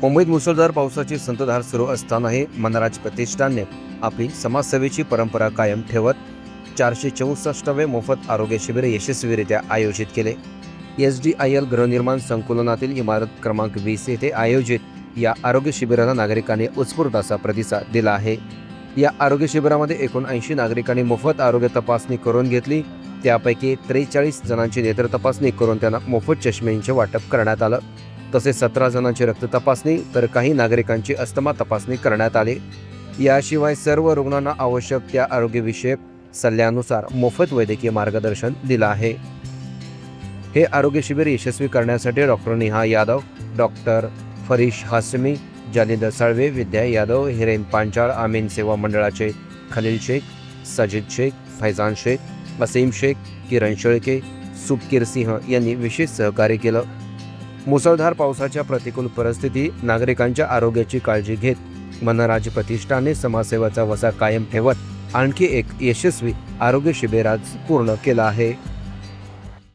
मुंबईत मुसळधार पावसाची संततधार सुरू असतानाही मनराज प्रतिष्ठानने आपली समाजसेवेची परंपरा कायम ठेवत 464वे मोफत आरोग्य शिबिर यशस्वीरित्या आयोजित केले। SDIL गृहनिर्माण संकुलातील इमारत क्रमांक 20 येथे आयोजित या आरोग्य शिबिराला नागरिकांनी उत्स्फूर्त असा प्रतिसाद दिला आहे। या आरोग्य शिबिरामध्ये 79 नागरिकांनी मोफत आरोग्य तपासणी करून घेतली। त्यापैकी 43 जणांची नेत्र तपासणी करून त्यांना मोफत चष्म्यांचे वाटप करण्यात आलं। तसेच 17 जणांची रक्त तपासणी तर काही नागरिकांची अस्थमा तपासणी करण्यात आली। याशिवाय सर्व रुग्णांना आवश्यक त्या आरोग्यविषयक सल्ल्यानुसार मोफत वैद्यकीय मार्गदर्शन दिलं आहे। हे आरोग्य शिबिर यशस्वी करण्यासाठी डॉक्टर नेहा यादव, डॉक्टर फरीश हासमी, जालिंदर साळवे, विद्या यादव, हिरेन पांचाळ, आमीन सेवा मंडळाचे खलील शेख, सजिद शेख, फैजान शेख, वसीम शेख, किरण शेळके, सुबकीर सिंह यांनी विशेष सहकार्य केलं। मुसळधार पावसाच्या प्रतिकूल परिस्थिती नागरिकांच्या आरोग्याची काळजी घेत मनराज प्रतिष्ठानने समाजसेवेचा वसा कायम ठेवत आणखी एक यशस्वी आरोग्य शिबिर आज पूर्ण केला आहे।